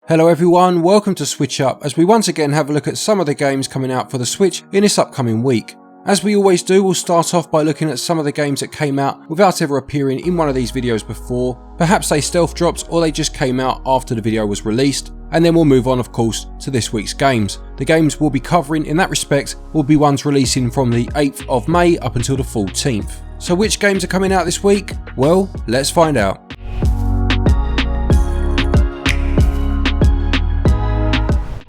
Hello everyone, welcome to SwitchUp as we once again have a look at some of the games coming out for the Switch in this upcoming week. As we always do, we'll start off by looking at some of the games that came out without ever appearing in one of these videos before. Perhaps they stealth dropped or they just came out after the video was released. And then we'll move on, of course, to this week's games. The games we'll be covering in that respect will be ones releasing from the 8th of May up until the 14th. So which games are coming out this week? Well, let's find out.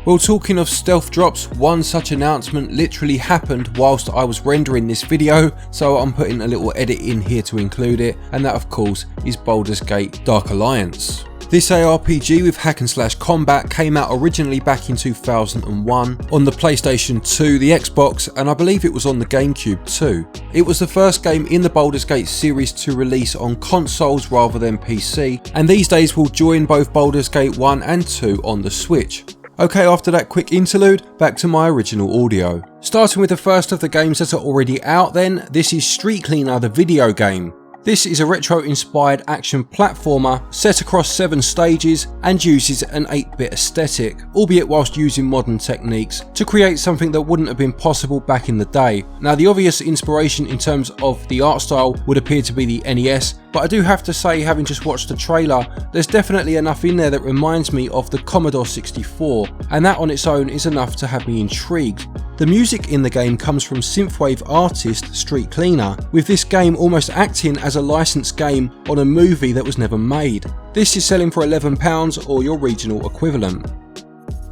Well, talking of stealth drops, one such announcement literally happened whilst I was rendering this video, so I'm putting a little edit in here to include it, and that of course is Baldur's Gate Dark Alliance. This ARPG with hack and slash combat came out originally back in 2001 on the PlayStation 2, the Xbox, and I believe it was on the GameCube too. It was the first game in the Baldur's Gate series to release on consoles rather than PC, and these days will join both Baldur's Gate 1 and 2 on the Switch. Okay, after that quick interlude, back to my original audio. Starting with the first of the games that are already out then, this is Street Cleaner the video game. This is a retro-inspired action platformer set across 7 stages and uses an 8-bit aesthetic, albeit whilst using modern techniques, to create something that wouldn't have been possible back in the day. Now the obvious inspiration in terms of the art style would appear to be the NES, but I do have to say, having just watched the trailer, there's definitely enough in there that reminds me of the Commodore 64, and that on its own is enough to have me intrigued. The music in the game comes from synthwave artist Street Cleaner, with this game almost acting as a licensed game on a movie that was never made. This is selling for £11 or your regional equivalent.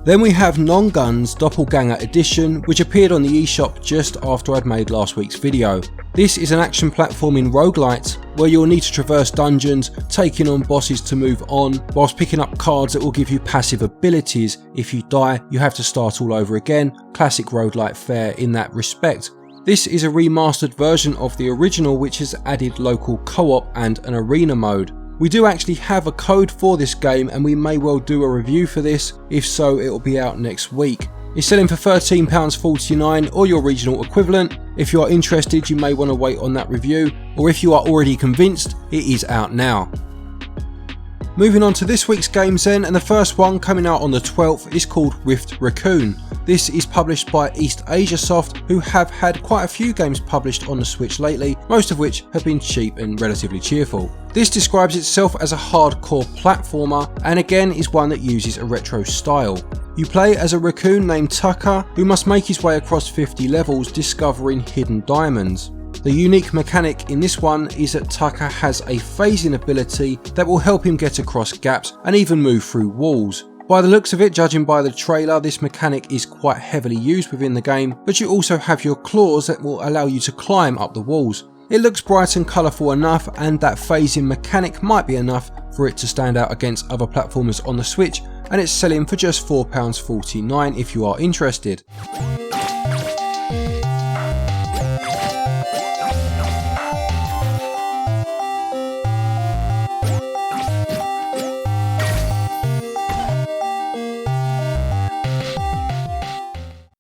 Then we have Nongunz Doppelganger Edition, which appeared on the eShop just after I'd made last week's video. This is an action platforming roguelite where you'll need to traverse dungeons, taking on bosses to move on, whilst picking up cards that will give you passive abilities. If you die, you have to start all over again. Classic roguelite fare in that respect. This is a remastered version of the original which has added local co-op and an arena mode. We do actually have a code for this game and we may well do a review for this, if so it will be out next week. It's selling for £13.49 or your regional equivalent. If you are interested, you may want to wait on that review, or if you are already convinced, it is out now. Moving on to this week's games then, and the first one coming out on the 12th is called Rift Racoon. This is published by East Asia Soft, who have had quite a few games published on the Switch lately, most of which have been cheap and relatively cheerful. This describes itself as a hardcore platformer, and again is one that uses a retro style. You play as a raccoon named Tucker, who must make his way across 50 levels discovering hidden diamonds. The unique mechanic in this one is that Tucker has a phasing ability that will help him get across gaps and even move through walls. By the looks of it, judging by the trailer, this mechanic is quite heavily used within the game, but you also have your claws that will allow you to climb up the walls. It looks bright and colourful enough, and that phasing mechanic might be enough for it to stand out against other platformers on the Switch, and it's selling for just £4.49 if you are interested.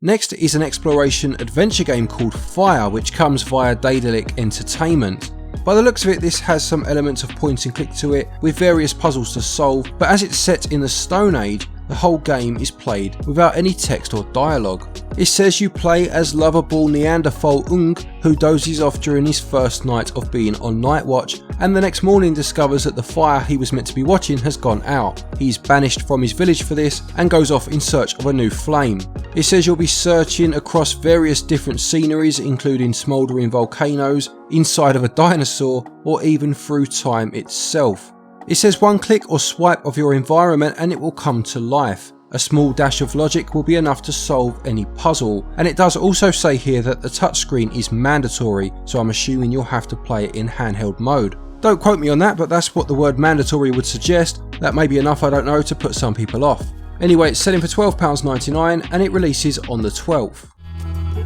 Next is an exploration adventure game called Fire, which comes via Daedalic Entertainment. By the looks of it, this has some elements of point and click to it, with various puzzles to solve, but as it's set in the Stone Age, the whole game is played without any text or dialogue. It says you play as lovable Neanderthal Ungh, who dozes off during his first night of being on night watch, and the next morning discovers that the fire he was meant to be watching has gone out. He's banished from his village for this and goes off in search of a new flame. It says you'll be searching across various different sceneries, including smouldering volcanoes, inside of a dinosaur, or even through time itself. It says one click or swipe of your environment and it will come to life. A small dash of logic will be enough to solve any puzzle, and it does also say here that the touchscreen is mandatory, so I'm assuming you'll have to play it in handheld mode. Don't quote me on that, but that's what the word mandatory would suggest. That may be enough, I don't know, to put some people off. Anyway, it's selling for £12.99 and it releases on the 12th.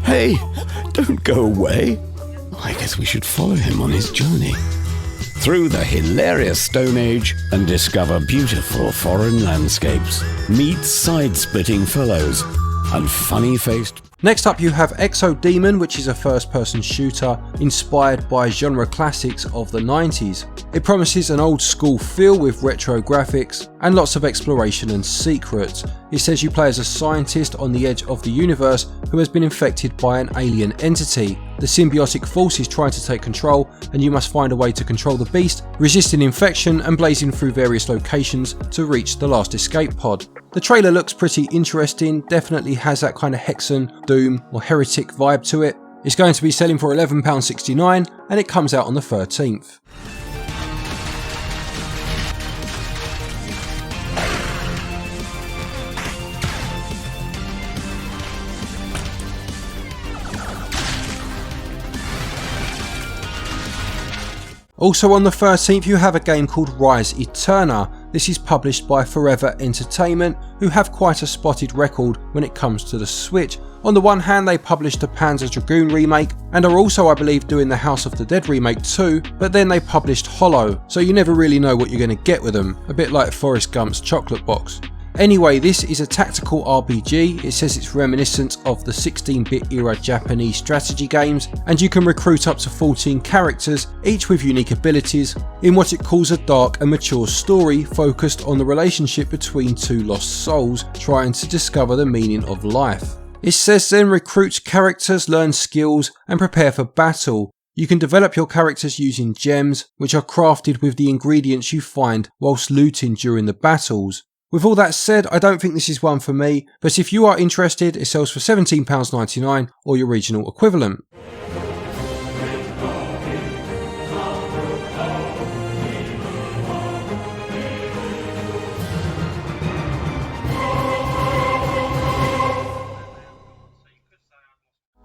Hey, don't go away. I guess we should follow him on his journey through the hilarious Stone Age and discover beautiful foreign landscapes, meet side-splitting fellows, and funny-faced... Next up you have Exodemon, which is a first-person shooter inspired by genre classics of the 90s. It promises an old school feel with retro graphics and lots of exploration and secrets. It says you play as a scientist on the edge of the universe who has been infected by an alien entity. The symbiotic force is trying to take control and you must find a way to control the beast, resisting infection and blazing through various locations to reach the last escape pod. The trailer looks pretty interesting, definitely has that kind of Hexen, Doom or Heretic vibe to it. It's going to be selling for £11.69 and it comes out on the 13th. Also on the 13th you have a game called Rise Eterna. This is published by Forever Entertainment, who have quite a spotted record when it comes to the Switch. On the one hand they published the Panzer Dragoon remake and are also I believe doing the House of the Dead remake too, but then they published Hollow, so you never really know what you're going to get with them, a bit like Forrest Gump's chocolate box. Anyway, this is a tactical RPG. It says it's reminiscent of the 16-bit era Japanese strategy games, and you can recruit up to 14 characters, each with unique abilities, in what it calls a dark and mature story focused on the relationship between two lost souls trying to discover the meaning of life. It says then recruit characters, learn skills, and prepare for battle. You can develop your characters using gems, which are crafted with the ingredients you find whilst looting during the battles. With all that said, I don't think this is one for me, but if you are interested, it sells for £17.99 or your regional equivalent.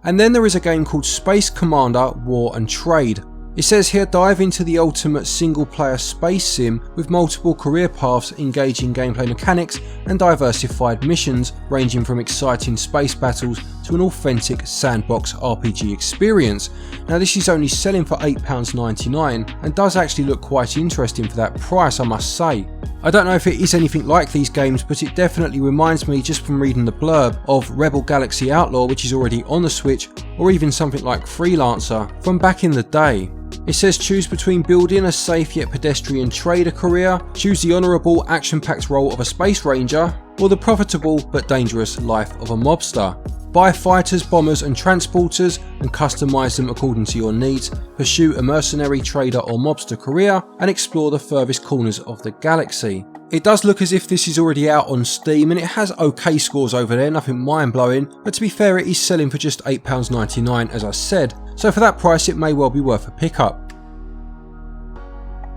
And then there is a game called Space Commander War and Trade. It says here dive into the ultimate single player space sim with multiple career paths, engaging gameplay mechanics and diversified missions ranging from exciting space battles to an authentic sandbox RPG experience. Now this is only selling for £8.99 and does actually look quite interesting for that price, I must say. I don't know if it is anything like these games, but it definitely reminds me, just from reading the blurb, of Rebel Galaxy Outlaw, which is already on the Switch, or even something like Freelancer from back in the day. It says choose between building a safe yet pedestrian trader career, choose the honourable action-packed role of a space ranger, or the profitable but dangerous life of a mobster. Buy fighters, bombers and transporters and customise them according to your needs, pursue a mercenary, trader or mobster career and explore the furthest corners of the galaxy. It does look as if this is already out on Steam and it has okay scores over there, nothing mind blowing, but to be fair it is selling for just £8.99 as I said, so for that price it may well be worth a pickup.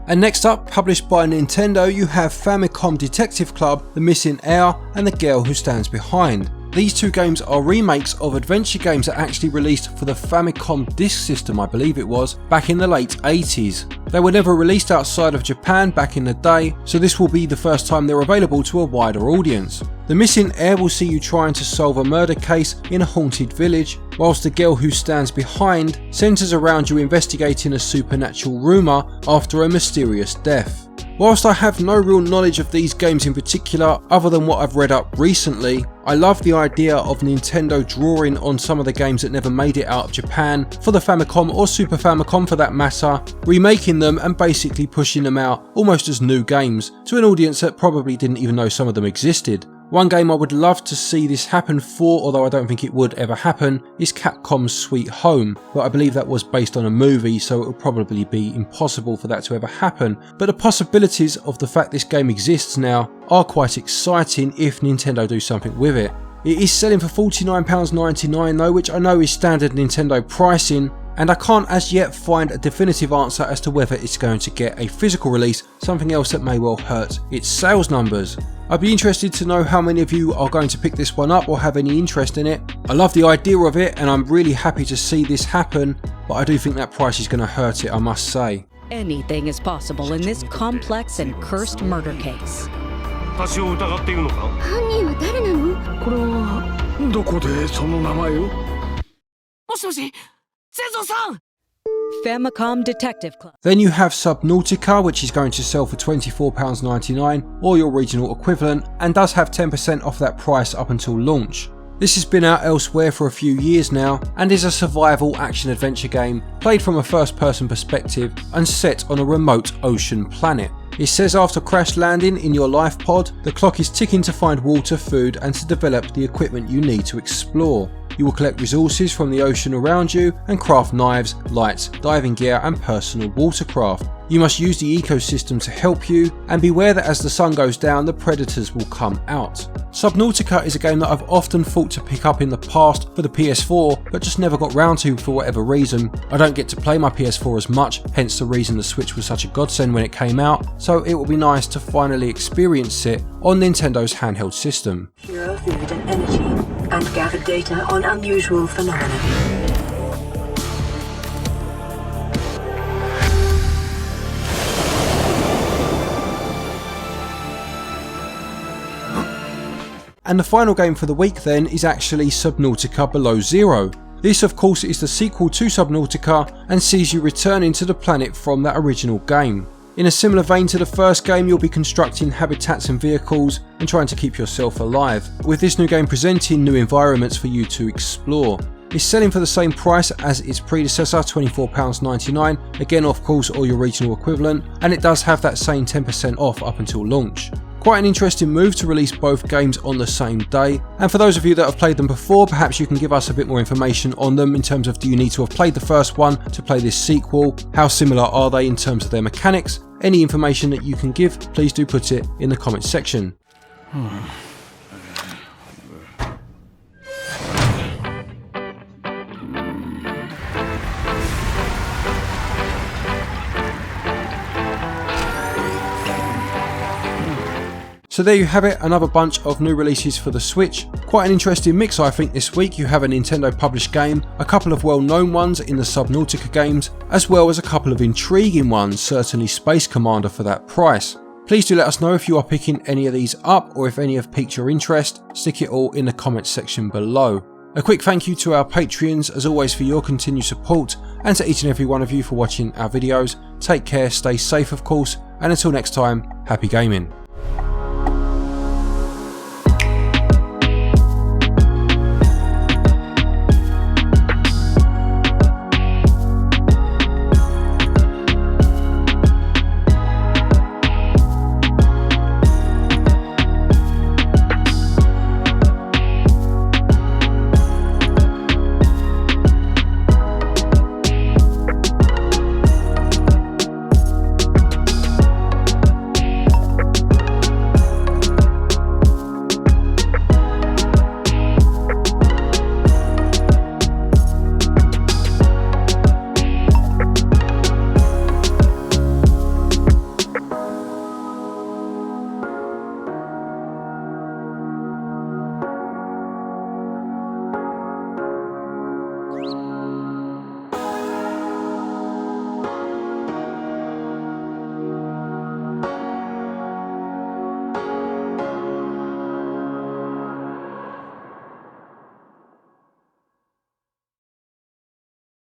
And next up, published by Nintendo, you have Famicom Detective Club, The Missing Heir and The Girl Who Stands Behind. These two games are remakes of adventure games that actually released for the Famicom Disk System, I believe it was, back in the late 80s. They were never released outside of Japan back in the day, so this will be the first time they're available to a wider audience. The Missing Heir will see you trying to solve a murder case in a haunted village, whilst The Girl Who Stands Behind centres around you investigating a supernatural rumour after a mysterious death. Whilst I have no real knowledge of these games in particular other than what I've read up recently, I love the idea of Nintendo drawing on some of the games that never made it out of Japan for the Famicom or Super Famicom for that matter, remaking them and basically pushing them out almost as new games to an audience that probably didn't even know some of them existed. One game I would love to see this happen for, although I don't think it would ever happen, is Capcom's Sweet Home, but I believe that was based on a movie, so it will probably be impossible for that to ever happen. But the possibilities of the fact this game exists now are quite exciting if Nintendo do something with it. It is selling for £49.99 though, which I know is standard Nintendo pricing, and I can't as yet find a definitive answer as to whether it's going to get a physical release, something else that may well hurt its sales numbers. I'd be interested to know how many of you are going to pick this one up or have any interest in it. I love the idea of it and I'm really happy to see this happen, but I do think that price is going to hurt it, I must say. Anything is possible in this complex and cursed murder case. 私を疑っているのか？犯人は誰なの？これはどこでその名前を？もしもし、千蔵さん。 Famicom Detective Club. Then you have Subnautica, which is going to sell for £24.99 or your regional equivalent and does have 10% off that price up until launch. This has been out elsewhere for a few years now and is a survival action adventure game played from a first person perspective and set on a remote ocean planet. It says after crash landing in your life pod, the clock is ticking to find water, food and to develop the equipment you need to explore. You will collect resources from the ocean around you and craft knives, lights, diving gear and personal watercraft. You must use the ecosystem to help you and beware that as the sun goes down the predators will come out. Subnautica is a game that I've often thought to pick up in the past for the PS4 but just never got round to for whatever reason. I don't get to play my PS4 as much, hence the reason the Switch was such a godsend when it came out, so it will be nice to finally experience it on Nintendo's handheld system. Hero food and energy and gather data on unusual phenomena. And the final game for the week then is actually Subnautica Below Zero. This of course is the sequel to Subnautica and sees you returning to the planet from that original game. In a similar vein to the first game, you'll be constructing habitats and vehicles and trying to keep yourself alive, with this new game presenting new environments for you to explore. It's selling for the same price as its predecessor, £24.99, again of course or your regional equivalent, and it does have that same 10% off up until launch. Quite an interesting move to release both games on the same day, and for those of you that have played them before, perhaps you can give us a bit more information on them in terms of do you need to have played the first one to play this sequel, how similar are they in terms of their mechanics, any information that you can give, please do put it in the comments section. So there you have it, another bunch of new releases for the Switch. Quite an interesting mix I think this week. You have a Nintendo published game, a couple of well known ones in the Subnautica games, as well as a couple of intriguing ones, certainly Space Commander for that price. Please do let us know if you are picking any of these up or if any have piqued your interest. Stick it all in the comments section below. A quick thank you to our Patreons as always for your continued support, and to each and every one of you for watching our videos. Take care, stay safe of course, and until next time, happy gaming.